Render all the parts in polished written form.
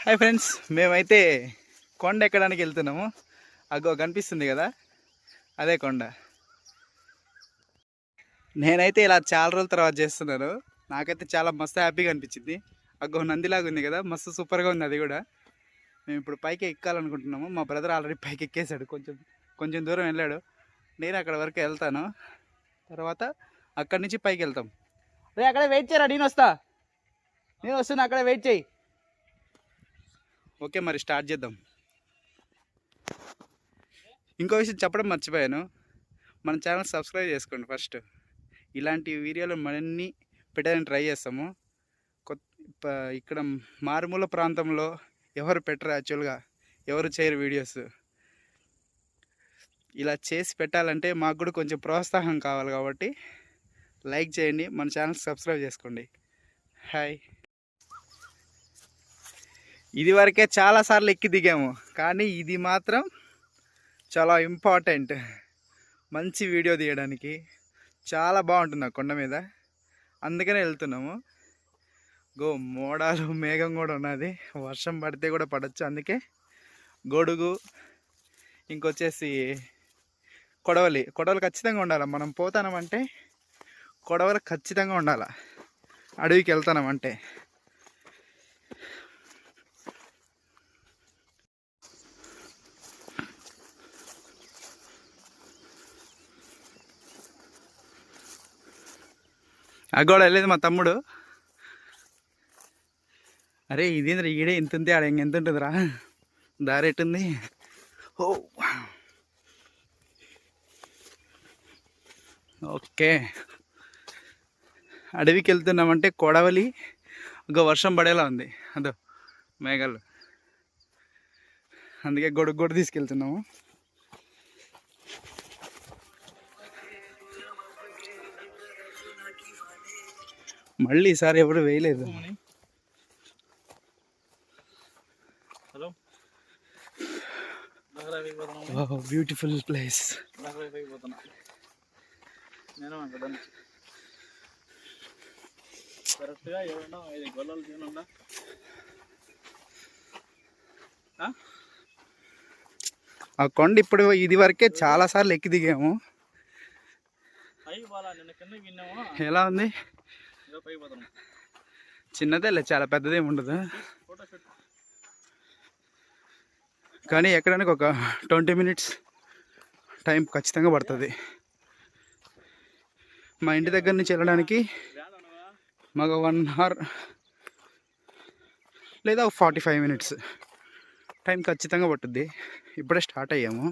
Hi friends, మేమైతే కొండ ఎక్కడానికి వెళ్తున్నాము. అగ్గో కనిపిస్తుంది కదా, అదే కొండ. నేనైతే ఇలా చాలా రోజుల తర్వాత చేస్తున్నాను. నాకైతే చాలా మస్తు హ్యాపీగా అనిపించింది. అగ్గో నందిలాగా ఉంది కదా, మస్తు సూపర్గా ఉంది అది కూడా. మేము ఇప్పుడు పైకి ఎక్కాలనుకుంటున్నాము. మా బ్రదర్ ఆల్రెడీ పైకి ఎక్కేసాడు, కొంచెం దూరం వెళ్ళాడు. నేను అక్కడ వరకు వెళ్తాను, తర్వాత అక్కడి నుంచి పైకి వెళ్తాం. రే అక్కడే వెయిట్ చేయరా, నేను వస్తున్నా, అక్కడే వెయిట్ చేయి. ఓకే, మరి స్టార్ట్ చేద్దాం. ఇంకో విషయం చెప్పడం మర్చిపోయాను, మన ఛానల్ సబ్స్క్రైబ్ చేసుకోండి ఫస్ట్. ఇలాంటి వీడియోలు మరిన్ని పెట్టడానికి ట్రై చేస్తాము. ఇక్కడ మారుమూల ప్రాంతంలో ఎవరు పెట్టరు, యాక్చువల్గా ఎవరు చేయరు వీడియోస్. ఇలా చేసి పెట్టాలంటే మాకు కూడా కొంచెం ప్రోత్సాహం కావాలి, కాబట్టి లైక్ చేయండి, మన ఛానల్ సబ్స్క్రైబ్ చేసుకోండి. హాయ్. ఇది వరకే చాలాసార్లు ఎక్కి దిగాము, కానీ ఇది మాత్రం చాలా ఇంపార్టెంట్. మంచి వీడియో తీయడానికి చాలా బాగుంటుంది ఆ కొండ మీద, అందుకనే వెళ్తున్నాము. మోడాలు మేఘం కూడా ఉన్నది, వర్షం పడితే కూడా పడవచ్చు. అందుకే గొడుగు, ఇంకొచ్చేసి కొడవలు ఖచ్చితంగా ఉండాలి. మనం పోతామంటే కొడవలు ఖచ్చితంగా ఉండాలి, అడవికి వెళ్తామంటే. అగ్గోడ వెళ్ళేది మా తమ్ముడు. అరే ఇదేంద్ర, ఈడే ఇంత ఉంది, ఆడ ఎంత ఉంటుందిరా, దారి ఎట్టుంది. ఓ ఓకే, అడవికి వెళ్తున్నామంటే కొడవలి ఒక వర్షం పడేలా ఉంది, అదో మేఘాలు. అందుకే గొడుగు తీసుకెళ్తున్నాము. మళ్ళీ ఈసారి ఎవరు వేయలేదు. Beautiful place. ఆ కొండ ఇప్పుడు ఇది వరకే చాలా సార్లు ఎక్కి దిగాము. ఎలా ఉంది? చిన్నదేలే, చాలా పెద్దదేమి ఉండదు, కానీ ఎక్కడానికి ఒక 20 minutes టైం ఖచ్చితంగా పడుతుంది. మా ఇంటి దగ్గర నుంచి వెళ్ళడానికి మాకు 1 hour లేదా 45 minutes టైం ఖచ్చితంగా పట్టుద్ది. ఇప్పుడే స్టార్ట్ అయ్యాము.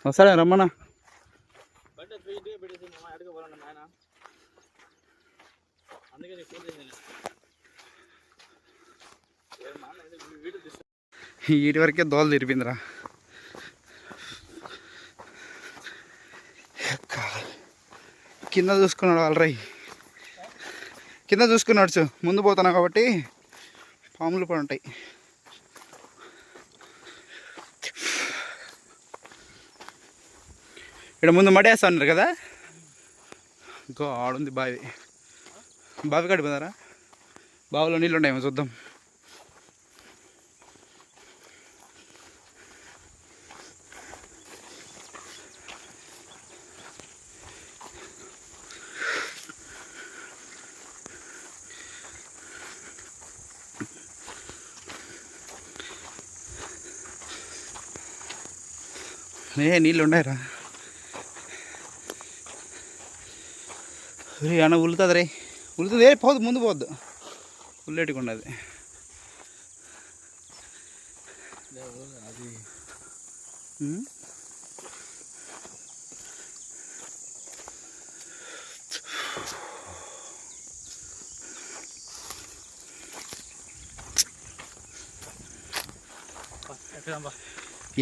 వస్తాడా రమ్మన్నా? వీటి వరకే దోలు తిరిపిందిరా. కింద చూసుకున్నాడు ఆల్రెడీ, కింద చూసుకున్నాడు. ముందు పోతున్నా కాబట్టి పాములు కూడా ఉంటాయి. ఇక్కడ ముందు మడేస్తా ఉన్నారు కదా, ఇంకో ఆడుంది బావి. బావి కడిపోతారా? బావిలో నీళ్ళు ఉన్నాయేమో చూద్దాం. నీళ్ళు ఉన్నాయిరా. అన్న ఉలుతుంది రే, ఉలుతుంది. పోదు, ముందు పోద్దు, ఉల్లేటికి ఉండదు.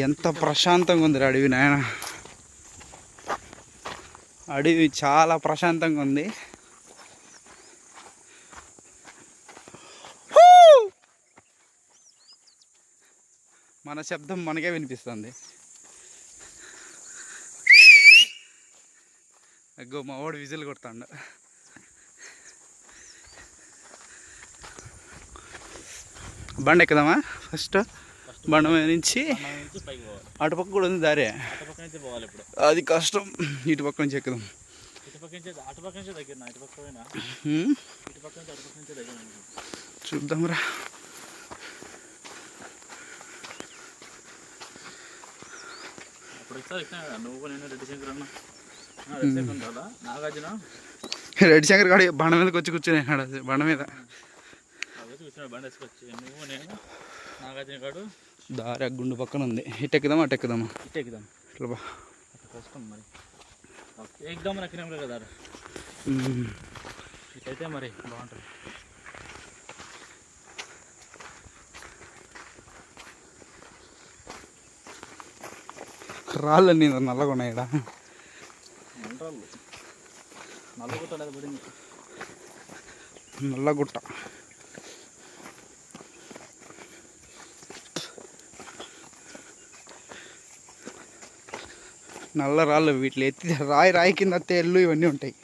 ఎంత ప్రశాంతంగా ఉంది అడవి నాయన. అడవి చాలా ప్రశాంతంగా ఉంది. మన శబ్దం మనకే వినిపిస్తుంది. అగ్గో మా వాడు విజిల్ కొడతాడు. బండి ఎక్కుదామా? ఫస్ట్ బండ మీద నుంచి అటుపక్క కూడా ఉంది దారే, అది కష్టం. ఇటుపక్క నుంచి ఎక్కుదాం. చూద్దాంరా. రెడ్డి శంకర్ గాడి బండ మీదకి వచ్చి కూర్చున్నాడు. బండ మీద దారి గుండు పక్కన ఉంది. ఇటు ఎక్కుదామా అటు ఎక్కుదామా? ఇటు ఎక్కుదాం. ఇట్లా బా కష్టం మరి. ఎగ్దాం ఎక్కినాం కదా, ఇటైతే మరి బాగుంటుంది. రాళ్ళన్నీ నల్లగా ఉన్నాయి ఇక్కడ. నల్లగుట్ట. నల్ల రాళ్ళు. వీటిలో ఎత్తి రాయి కింద తేళ్ళు ఇవన్నీ ఉంటాయి.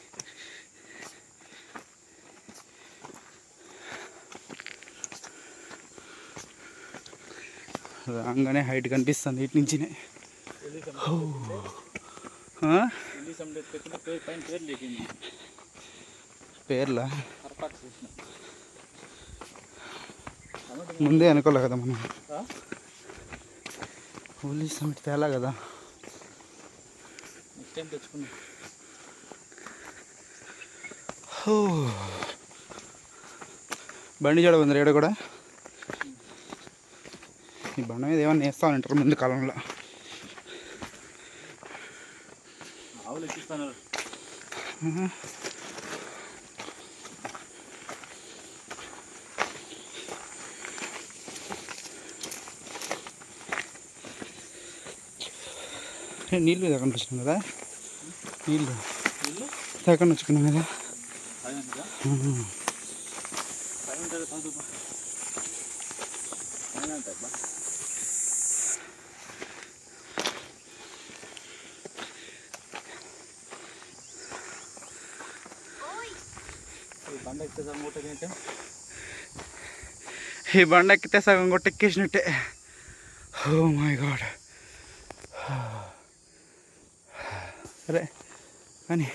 రాగానే హైట్ కనిపిస్తుంది ఇటు నుంచినే. పేర్లా ముందే అనుకోలే కదా మనం. హోలీ సమిట్ తేలా కదా. తెచ్చుకున్నాం. బండి చూడ ఉంది రేడ కూడా. ఈ బండ మీద ఏమన్నా వేస్తానంటారు ముందు కాలంలో. ఆవులు ఎక్కిస్తాను. నీళ్ళు ఎక్కడ వచ్చుకున్నాం కదా, నీళ్ళు ఎక్కడ వచ్చుకున్నాం కదా. ఈ బండ ఎక్కితే సగం కొట్టెక్కేసినట్టే. Oh my God. సరే కానీ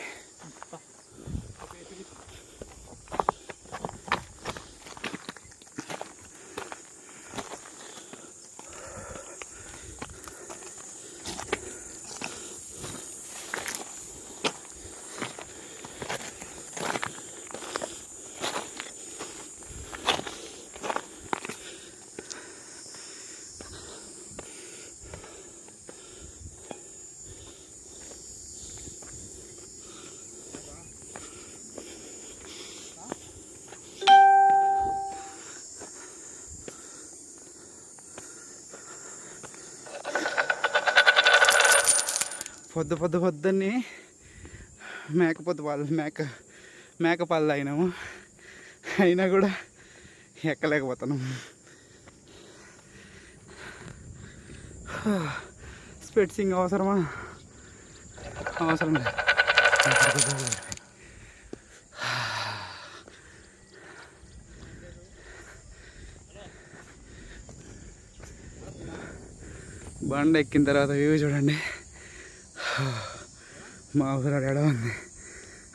పొద్దున్నే మేక పాలు తాగినాము. అయినా కూడా ఎక్కలేకపోతున్నాం. స్పెట్సింగ్ అవసరమా? అవసరం లేదు. బండ ఎక్కిన తర్వాత వ్యూ చూడండి. మా ఊరు ఎడ ఉంది.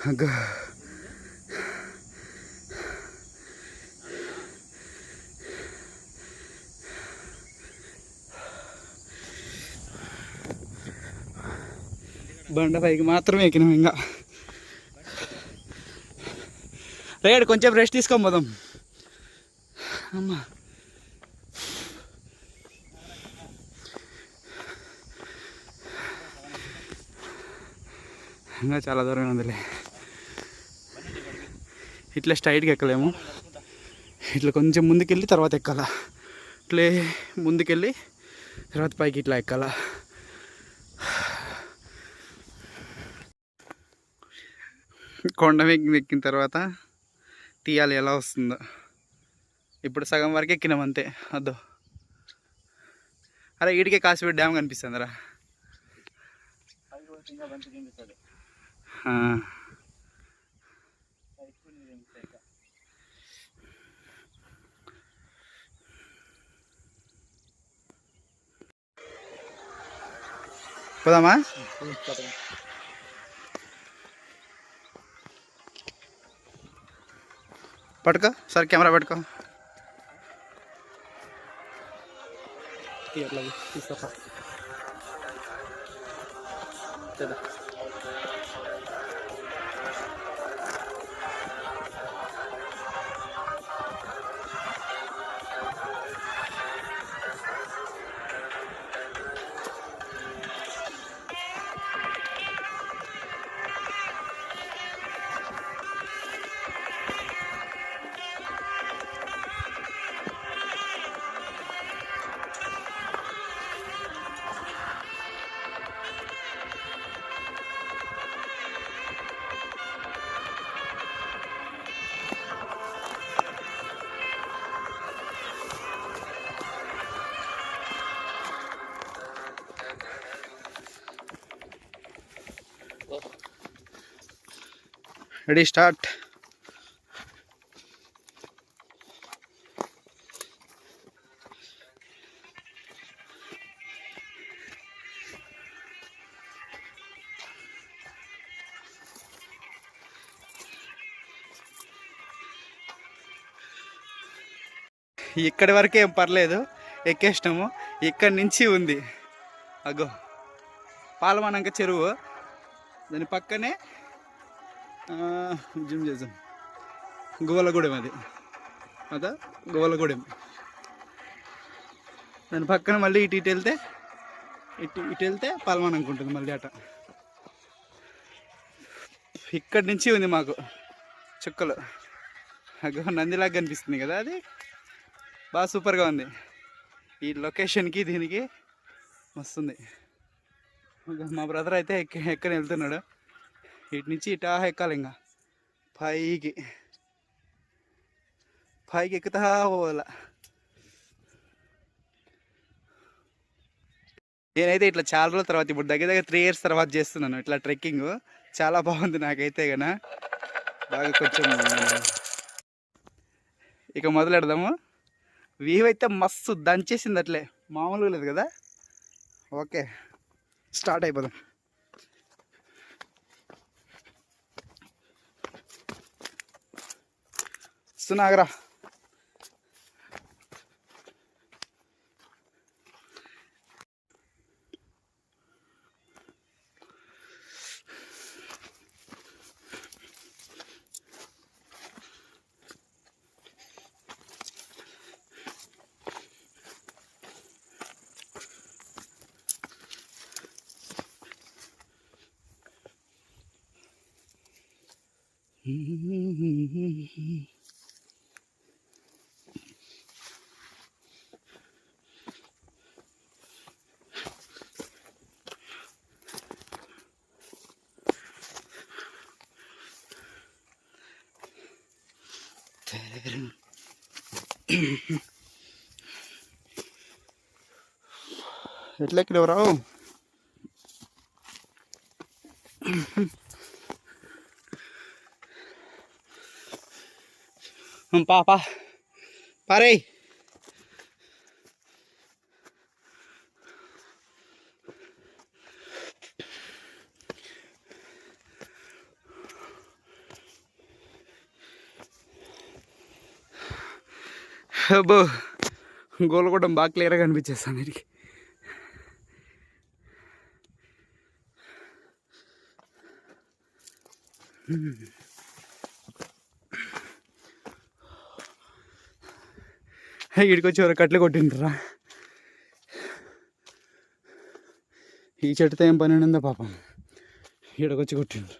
అగ్గ బండ పైకి మాత్రమే ఎక్కినాం. ఇంకా రేడు కొంచెం రెస్ట్ తీసుకొని పోదాం. అమ్మా ఇంకా చాలా దూరం ఉందిలే. ఇట్లా స్ట్రైట్గా ఎక్కలేము. ఇట్లా కొంచెం ముందుకెళ్ళి తర్వాత ఎక్కాల. ఇట్లే ముందుకెళ్ళి తర్వాత పైకి ఇట్లా ఎక్కాల. కొండ ఎక్కిన తర్వాత తీయాలి ఎలా వస్తుందో. ఇప్పుడు సగం వరకు ఎక్కినాం అంతే. అదో అరే ఈడికే కాసిపేట డ్యామ్ కనిపిస్తుందిరా. పోదామా? పట్టుకో సార్, కెమెరా పట్టుకో. Ready start. ఇక్కడి వరకే ఏం పర్లేదు, ఎక్కేసినాము. ఇక్కడి నుంచి ఉంది అగో పాలమానంక చెరువు, దాని పక్కనే జిమ్ చేసాం గువ్వలగూడెం. అది అదా గువ్వలగూడెం. దాని పక్కన మళ్ళీ ఇటు వెళ్తే ఇటు వెళ్తే పాలమానంక ఉంటుంది మళ్ళీ అట. ఇక్కడి నుంచి ఉంది మాకు చుక్కలు. అగో నందిలాగా కనిపిస్తుంది కదా, అది బాగా సూపర్గా ఉంది. ఈ లొకేషన్కి దీనికి వస్తుంది. మా బ్రదర్ అయితే ఎక్కని వెళ్తున్నాడు. ఇటు నుంచి ఇటా ఎక్కాలి, ఇంకా పైకి ఎక్కుతా పోవాల. నేనైతే ఇట్లా చాలా రోజుల తర్వాత, ఇప్పుడు దగ్గర 3 years తర్వాత చేస్తున్నాను ఇట్లా ట్రెక్కింగ్. చాలా బాగుంది నాకైతే గన. బాగా కొంచెం ఇక మొదలెడదాము. వ్యూ అయితే మస్తు దంచేసింది, అట్లే మామూలుగా లేదు కదా. ఓకే స్టార్ట్ అయిపోదాం. సునాగరా ఎట్లా ఎక్కడ రావు. పాపా పారే. అబ్బో గోల్కొండ బాగా క్లియర్గా కనిపించేస్తాను వీటికి. ఇక్కడికి వచ్చి ఎవరు కట్లు కొట్టిండ్రా. ఈ చెట్టుతో ఏం పని ఉందో పాపం, ఈడకొచ్చి కొట్టిండ్రు.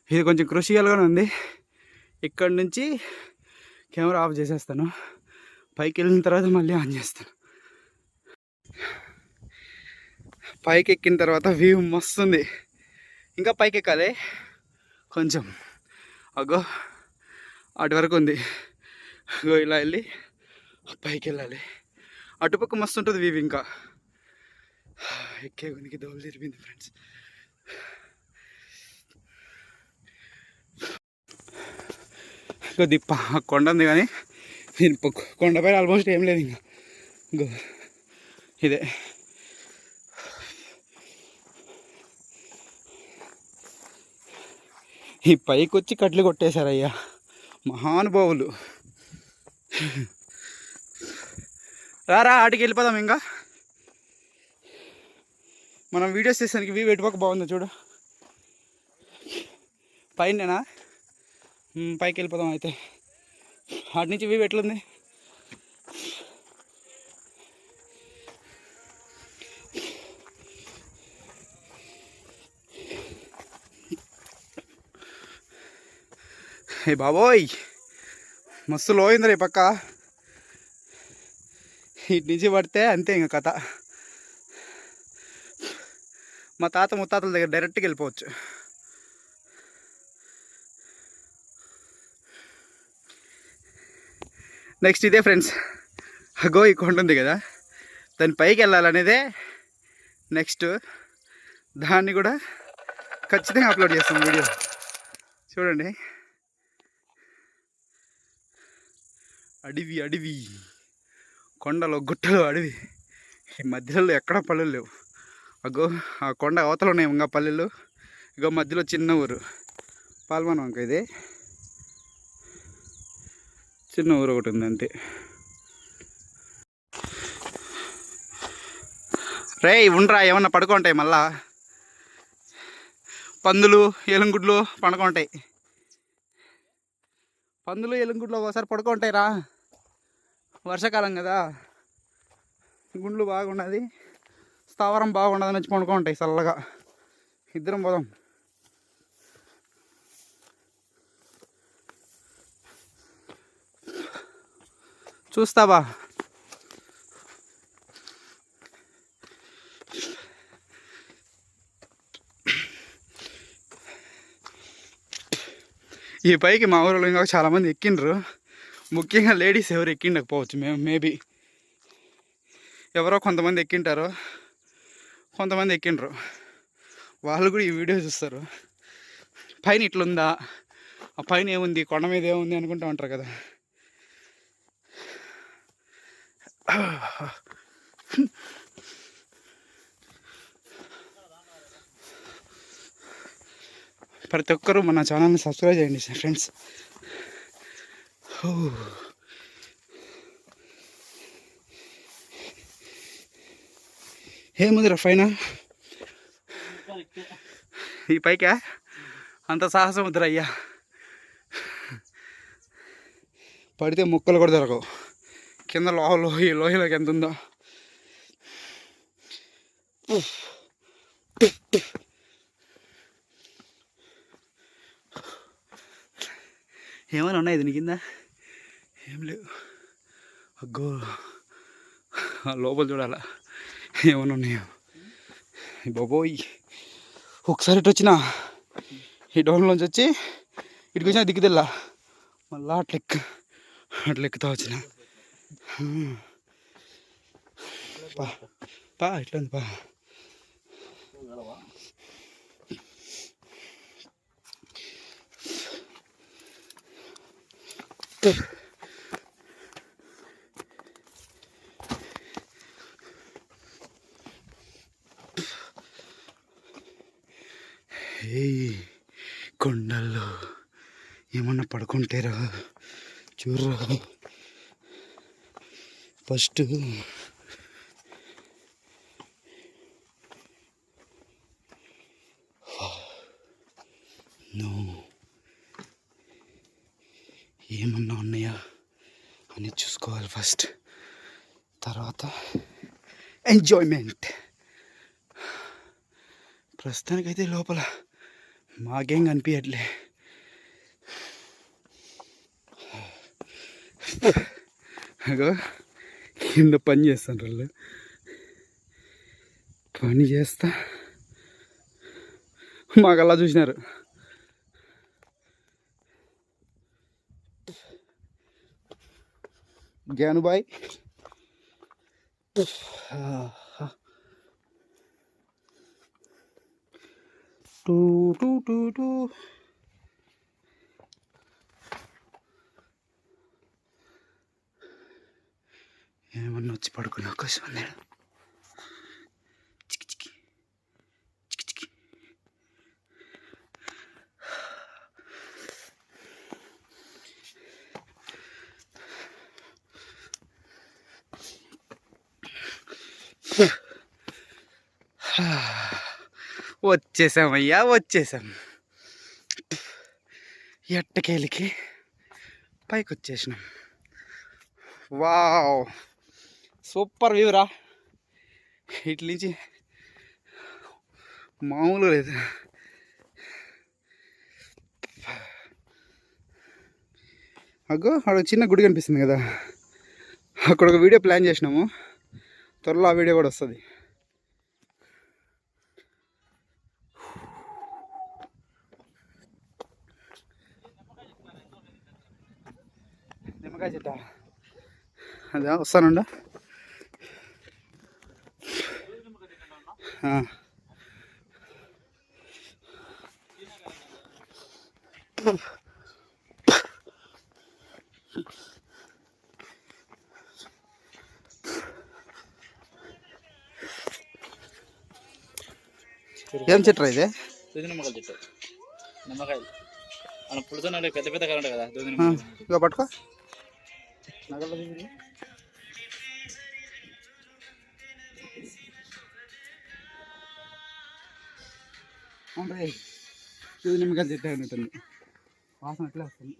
ఇది కొంచెం క్రూషియల్గానే ఉంది. ఇక్కడ నుంచి కెమెరా ఆఫ్ చేసేస్తాను. పైకి వెళ్ళిన తర్వాత మళ్ళీ ఆన్ చేస్తాను. పైకి ఎక్కిన తర్వాత వ్యూ మస్తుంది. ఇంకా పైకి ఎక్కాలి కొంచెం. అగో అటు వరకు ఉంది. అగో ఇలా వెళ్ళి పైకి వెళ్ళాలి. అటుపక్క మస్తు ఉంటుంది వ్యూ. ఇంకా ఎక్కే కొనికి దోలు తిరిగింది ఫ్రెండ్స్. కొద్ది కొండ ఉంది కానీ దీని కొండపైన ఆల్మోస్ట్ ఏం లేదు. ఇంకా గో ఇదే ఈ పైకి వచ్చి కట్లు కొట్టేశారయ్యా మహానుభావులు. రారా ఆటికి వెళ్ళిపోదాం. ఇంకా మనం వీడియోస్ చేసానికి వ్యూ ఎటుపక్క బాగుందో చూడు. పైనేనా? పైకి వెళ్ళిపోదాం అయితే. అటు నుంచి వ్యూ ఎట్లుంది? ఏ బాబోయ్ మస్తు లోయిందిరా ఈ పక్క. ఇటు నుంచి పడితే అంతే ఇంకా కథ. మా తాత ముత్తాతల దగ్గర డైరెక్ట్గా వెళ్ళిపోవచ్చు. నెక్స్ట్ ఇదే ఫ్రెండ్స్. అగో ఈ కొండ ఉంది కదా, దాని పైకి వెళ్ళాలనేదే నెక్స్ట్. దాన్ని కూడా ఖచ్చితంగా అప్లోడ్ చేస్తాం వీడియో. చూడండి అడవి అడవి, కొండలు గుట్టలు అడవి. ఈ మధ్యలో ఎక్కడా పల్లెలు లేవు. అగో ఆ కొండ అవతలు ఉన్నాయి ఇంకా పల్లెలు. ఇగో మధ్యలో చిన్న ఊరు పాల్మనం. ఇంకా ఇదే చిన్న ఊరు ఒకటి ఉంది అంతే. రే ఉండరా, ఏమన్నా పడుకుంటాయి మళ్ళా. పందులు ఎలుంగుడ్లు పండుకుంటాయి. పందులు ఎలుంగుడ్లు ఒకసారి పడుకుంటాయి రా. వర్షాకాలం కదా, గుండ్లు బాగున్నది, స్థావరం బాగుండదని వచ్చి పండుకుంటాయి చల్లగా. ఇద్దరం పోదాం. చూస్తావా? ఈ పైకి మా ఊరిలో ఇంకా చాలామంది ఎక్కిండ్రు. ముఖ్యంగా లేడీస్ ఎవరు ఎక్కిండకపోవచ్చు. మేబీ ఎవరో కొంతమంది ఎక్కింటారు, కొంతమంది ఎక్కిండ్రు. వాళ్ళు కూడా ఈ వీడియో చూస్తారు. పైన ఇట్లుందా, ఆ పైన ఏముంది, కొండ మీద ఏముంది అనుకుంటూ ఉంటారు కదా. ప్రతి ఒక్కరూ మన ఛానల్ని సబ్స్క్రైబ్ చేయండి ఫ్రెండ్స్. ఏముందిరా పైన? ఈ పైకా అంత సాహసం వద్దురా అయ్యా. పడితే ముక్కలు కూడా దొరకవు. కింద లోయలోకి ఎంత ఉందో. ఏమైనా ఉన్నాయి దీని కింద? ఏం లేవు. అగ్గో లోపల చూడాలా ఏమైనా ఉన్నాయో. బాబోయ్ ఒకసారి ఇటు వచ్చిన ఈ డౌన్లోంచి వచ్చి ఇటుకు వచ్చినా దిక్కుదెల్లా, మళ్ళా అట్లా ఎక్కుతా వచ్చిన. పా ఇట్లా ఉంది పా. కొండల్లో ఏమన్నా పడుకుంటారా చూడరా. ఫస్ట్ ఏమన్నా ఉన్నాయా అని చూసుకోవాలి ఫస్ట్, తర్వాత ఎంజాయ్మెంట్. ప్రస్తుతానికైతే లోపల మాకేం కనిపించట్లే. అగో కింద పని చేస్తాను వాళ్ళు. పని చేస్తా మాకు అలా చూసినారు. జ్ఞానుబాయ్ టూ టూ టూ టూ. ఏమన్నా వచ్చి పడుకునే అవకాశం ఉంది. చికి చికి చికి చికి. వచ్చేసామయ్యా, వచ్చేసాం. ఎట్టకేలికి పైకి వచ్చేసినాం. వావ్, సూపర్ వ్యూ రా. ఇట్ల నుంచి మామూలు లేదు. అగ్గో అక్కడ చిన్న గుడి కనిపిస్తుంది కదా, అక్కడ ఒక వీడియో ప్లాన్ చేసినాము. త్వరలో ఆ వీడియో కూడా వస్తుంది. నిమ్మకాయ చెట్ట అదే వస్తానుండా. ఏం చెట్టు ఇది? నిమ్మకాయల చెట్టు. నిమ్మకాయలు మనం పుడుతున్న పెద్ద పెద్ద కాలం కదా. ఇక పట్టుకో. ఇది నిమ్మకాయల చెట్టు ఉంటుంది. వాసన ఎట్లా వస్తుంది.